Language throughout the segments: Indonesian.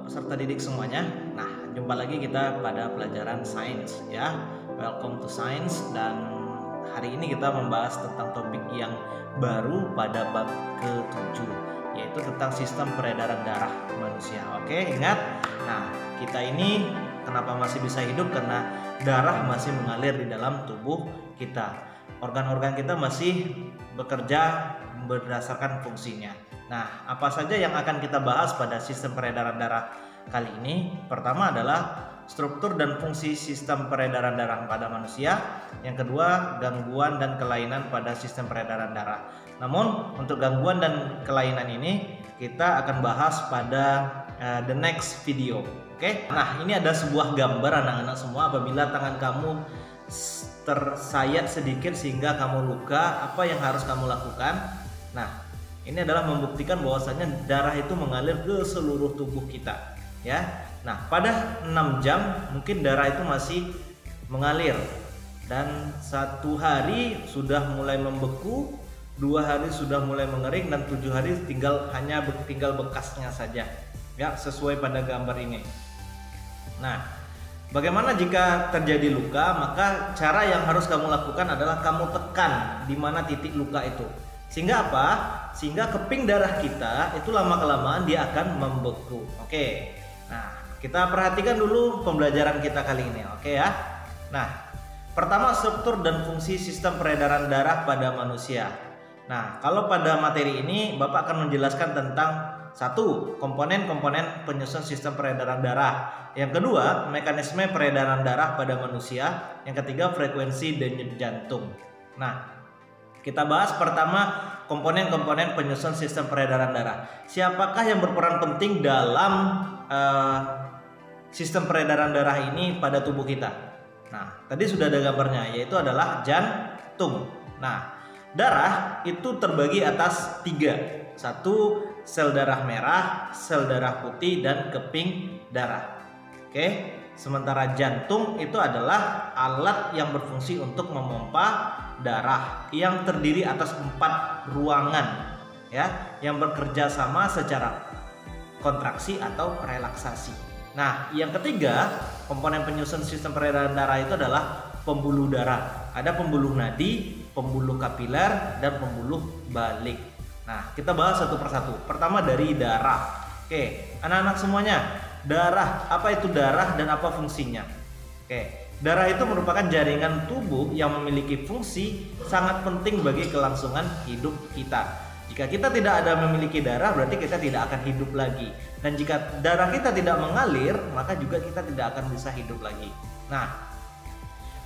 peserta didik semuanya. Nah, jumpa lagi kita pada pelajaran sains ya. Welcome to Science, dan hari ini kita membahas tentang topik yang baru pada bab ke-7, yaitu tentang sistem peredaran darah manusia. Oke, ingat. Nah, kita ini kenapa masih bisa hidup? Karena darah masih mengalir di dalam tubuh kita. Organ-organ kita masih bekerja berdasarkan fungsinya. Nah, apa saja yang akan kita bahas pada sistem peredaran darah kali ini? Pertama adalah struktur dan fungsi sistem peredaran darah pada manusia. Yang kedua, gangguan dan kelainan pada sistem peredaran darah. Namun, untuk gangguan dan kelainan ini kita akan bahas pada the next video. Oke? Nah, ini ada sebuah gambar anak-anak semua. Apabila tangan kamu tersayat sedikit sehingga kamu luka, apa yang harus kamu lakukan? Nah, ini adalah membuktikan bahwasanya darah itu mengalir ke seluruh tubuh kita, ya. Nah, pada 6 jam mungkin darah itu masih mengalir, dan 1 hari sudah mulai membeku, 2 hari sudah mulai mengering, dan 7 hari tinggal bekasnya saja, ya, sesuai pada gambar ini. Nah, bagaimana jika terjadi luka? Maka cara yang harus kamu lakukan adalah kamu tekan di mana titik luka itu. Sehingga apa? Sehingga keping darah kita itu lama-kelamaan dia akan membeku. Oke. Nah, kita perhatikan dulu pembelajaran kita kali ini. Oke ya. Nah, pertama, struktur dan fungsi sistem peredaran darah pada manusia. Nah, kalau pada materi ini Bapak akan menjelaskan tentang 1. Komponen-komponen penyusun sistem peredaran darah. Yang kedua, mekanisme peredaran darah pada manusia. Yang ketiga, frekuensi denyut jantung. Nah, kita bahas pertama komponen-komponen penyusun sistem peredaran darah. Siapakah yang berperan penting dalam sistem peredaran darah ini pada tubuh kita? Nah, tadi sudah ada gambarnya, yaitu adalah jantung. Nah, darah itu terbagi atas 3. 1. Sel darah merah, sel darah putih, dan keping darah. Oke. Sementara jantung itu adalah alat yang berfungsi untuk memompa darah yang terdiri atas 4 ruangan, ya, yang bekerja sama secara kontraksi atau relaksasi. Nah, yang ketiga, komponen penyusun sistem peredaran darah itu adalah pembuluh darah. Ada pembuluh nadi, pembuluh kapiler, dan pembuluh balik. Nah, kita bahas satu persatu. Pertama dari darah. Oke, anak-anak semuanya, darah, apa itu darah dan apa fungsinya? Oke, darah itu merupakan jaringan tubuh yang memiliki fungsi sangat penting bagi kelangsungan hidup kita. Jika kita tidak ada memiliki darah, berarti kita tidak akan hidup lagi. Dan jika darah kita tidak mengalir, maka juga kita tidak akan bisa hidup lagi. Nah,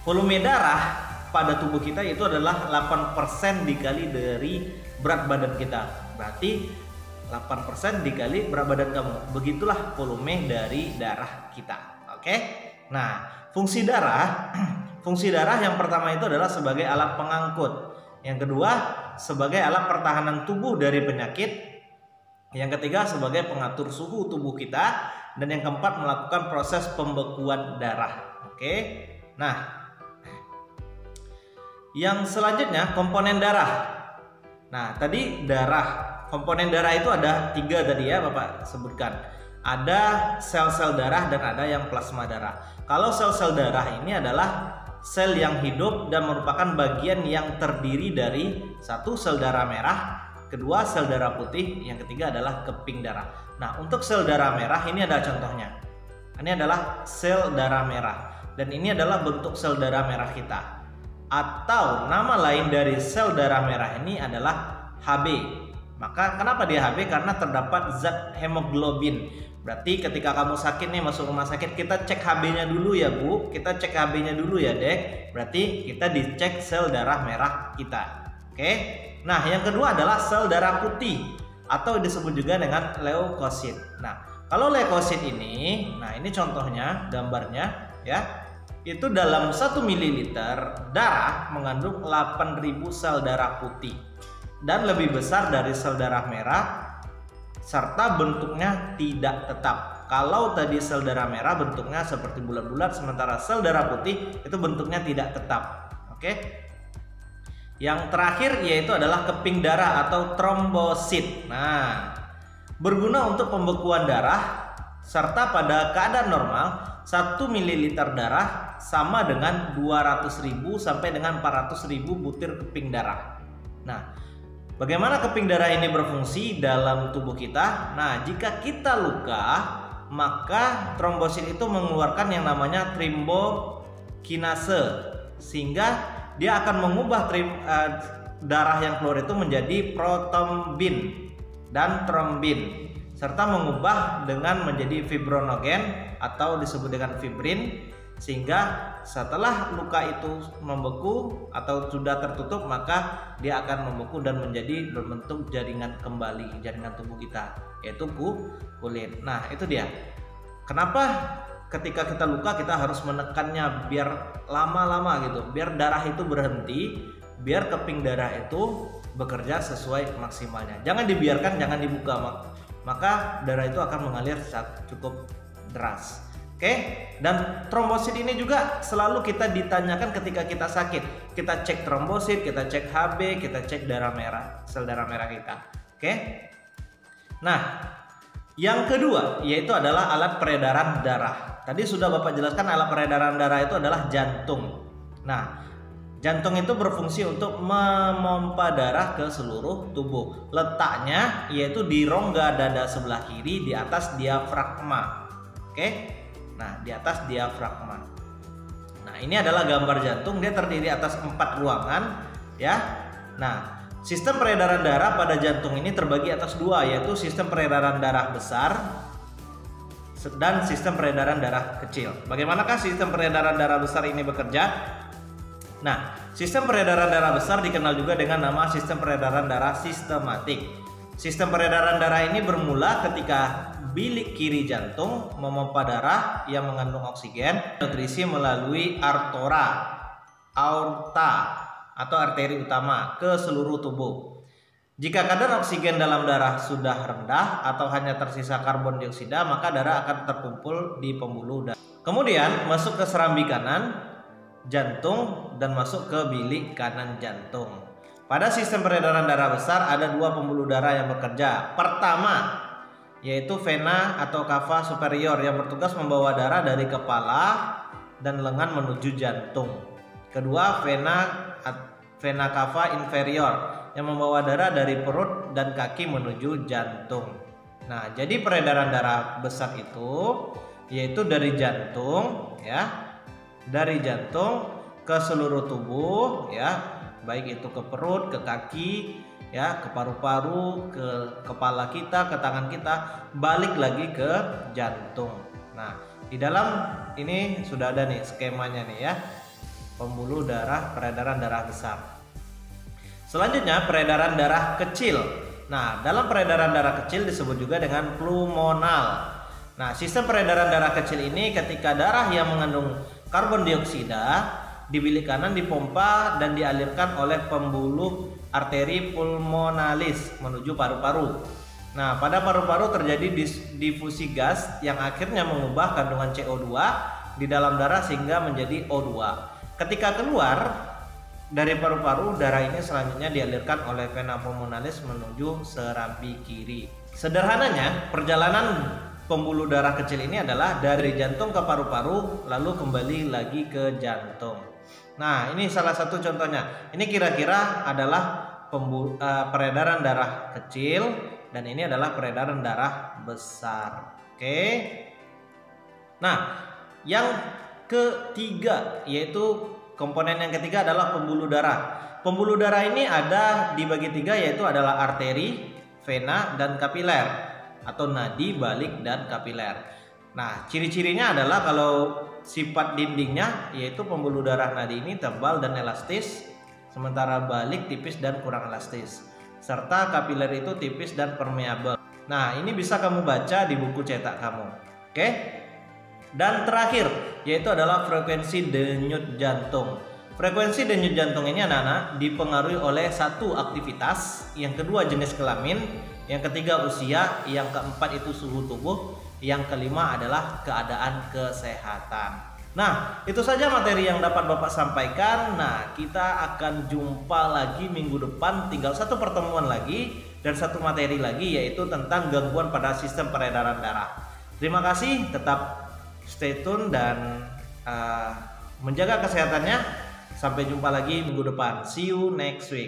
volume darah pada tubuh kita itu adalah 8% dikali dari berat badan kita. Berarti 8% dikali berat badan kamu. Begitulah volume dari darah kita. Oke? Nah, fungsi darah yang pertama itu adalah sebagai alat pengangkut. Yang kedua, sebagai alat pertahanan tubuh dari penyakit. Yang ketiga, sebagai pengatur suhu tubuh kita. Dan yang keempat, melakukan proses pembekuan darah. Oke? Nah, yang selanjutnya komponen darah. Nah, tadi darah. Komponen darah itu ada 3 tadi ya Bapak sebutkan. Ada sel-sel darah dan ada yang plasma darah. Kalau sel-sel darah ini adalah sel yang hidup dan merupakan bagian yang terdiri dari 1. Sel darah merah, kedua sel darah putih, yang ketiga adalah keping darah. Nah, untuk sel darah merah ini ada contohnya. Ini adalah sel darah merah, dan ini adalah bentuk sel darah merah kita. Atau nama lain dari sel darah merah ini adalah Hb. Maka kenapa dia Hb? Karena terdapat zat hemoglobin. Berarti ketika kamu sakit nih, masuk rumah sakit, kita cek Hb-nya dulu ya Bu. Kita cek Hb-nya dulu ya Dek. Berarti kita dicek sel darah merah kita. Oke. Nah, yang kedua adalah sel darah putih atau disebut juga dengan leukosit. Nah, kalau leukosit ini, nah ini contohnya, gambarnya ya. Itu dalam 1 ml darah mengandung 8.000 sel darah putih dan lebih besar dari sel darah merah, serta bentuknya tidak tetap. Kalau tadi sel darah merah bentuknya seperti bulat-bulat, sementara sel darah putih itu bentuknya tidak tetap. Oke. Yang terakhir yaitu adalah keping darah atau trombosit. Nah, berguna untuk pembekuan darah serta pada keadaan normal 1 ml darah sama dengan 200.000 sampai dengan 400.000 butir keping darah. Nah, bagaimana keping darah ini berfungsi dalam tubuh kita? Nah, jika kita luka, maka trombosit itu mengeluarkan yang namanya thrombokinase, sehingga dia akan mengubah darah yang keluar itu menjadi protombin dan trombin, serta mengubah dengan menjadi fibrinogen atau disebut dengan fibrin, sehingga setelah luka itu membeku atau sudah tertutup, maka dia akan membeku dan menjadi berbentuk jaringan kembali, jaringan tubuh kita, yaitu kulit. Nah, itu dia kenapa ketika kita luka kita harus menekannya biar lama-lama gitu, biar darah itu berhenti, biar keping darah itu bekerja sesuai maksimalnya. Jangan dibiarkan, jangan dibuka, maka darah itu akan mengalir cukup deras. Oke, dan trombosit ini juga selalu kita ditanyakan ketika kita sakit. Kita cek trombosit, kita cek HB, kita cek darah merah, sel darah merah kita. Oke. Nah, yang kedua yaitu adalah alat peredaran darah. Tadi sudah Bapak jelaskan alat peredaran darah itu adalah jantung. Nah, jantung itu berfungsi untuk memompa darah ke seluruh tubuh. Letaknya yaitu di rongga dada sebelah kiri di atas diafragma. Oke. Nah, di atas diafragma. Nah, ini adalah gambar jantung. Dia terdiri atas 4 ruangan, ya. Nah, sistem peredaran darah pada jantung ini terbagi atas 2, yaitu sistem peredaran darah besar dan sistem peredaran darah kecil. Bagaimanakah sistem peredaran darah besar ini bekerja? Nah, sistem peredaran darah besar dikenal juga dengan nama sistem peredaran darah sistematik. Sistem peredaran darah ini bermula ketika bilik kiri jantung memompa darah yang mengandung oksigen, nutrisi melalui aorta atau arteri utama ke seluruh tubuh. Jika kadar oksigen dalam darah sudah rendah atau hanya tersisa karbon dioksida, maka darah akan terkumpul di pembuluh darah. Kemudian masuk ke serambi kanan jantung dan masuk ke bilik kanan jantung. Pada sistem peredaran darah besar ada 2 pembuluh darah yang bekerja. Pertama, yaitu vena atau cava superior yang bertugas membawa darah dari kepala dan lengan menuju jantung. Kedua, vena cava inferior yang membawa darah dari perut dan kaki menuju jantung. Nah, jadi peredaran darah besar itu yaitu dari jantung, ya. Dari jantung ke seluruh tubuh, ya, baik itu ke perut, ke kaki, ya, ke paru-paru, ke kepala kita, ke tangan kita, balik lagi ke jantung. Nah, di dalam ini sudah ada nih skemanya nih, ya, pembuluh darah, peredaran darah besar. Selanjutnya peredaran darah kecil. Nah, dalam peredaran darah kecil disebut juga dengan pulmonal. Nah, sistem peredaran darah kecil ini ketika darah yang mengandung karbon dioksida di bilik kanan dipompa dan dialirkan oleh pembuluh arteri pulmonalis menuju paru-paru. Nah, pada paru-paru terjadi difusi gas yang akhirnya mengubah kandungan CO2 di dalam darah sehingga menjadi O2. Ketika keluar dari paru-paru, darah ini selanjutnya dialirkan oleh vena pulmonalis menuju serambi kiri. Sederhananya, perjalanan pembuluh darah kecil ini adalah dari jantung ke paru-paru lalu kembali lagi ke jantung. Nah, ini salah satu contohnya. Ini kira-kira adalah peredaran darah kecil dan ini adalah peredaran darah besar. Oke. Nah, yang ketiga yaitu komponen yang ketiga adalah pembuluh darah. Pembuluh darah ini ada dibagi 3 yaitu adalah arteri, vena, dan kapiler atau nadi, balik, dan kapiler. Nah, ciri-cirinya adalah kalau sifat dindingnya yaitu pembuluh darah nadi ini tebal dan elastis, sementara balik tipis dan kurang elastis, serta kapiler itu tipis dan permeabel. Nah, ini bisa kamu baca di buku cetak kamu. Oke? Dan terakhir yaitu adalah frekuensi denyut jantung. Frekuensi denyut jantung ini anak-anak dipengaruhi oleh 1 aktivitas, yang kedua jenis kelamin, yang ketiga usia, yang keempat itu suhu tubuh, yang kelima adalah keadaan kesehatan. Nah, itu saja materi yang dapat Bapak sampaikan. Nah, kita akan jumpa lagi minggu depan, tinggal 1 pertemuan lagi dan 1 materi lagi yaitu tentang gangguan pada sistem peredaran darah. Terima kasih, tetap stay tune dan menjaga kesehatannya. Sampai jumpa lagi minggu depan. See you next week.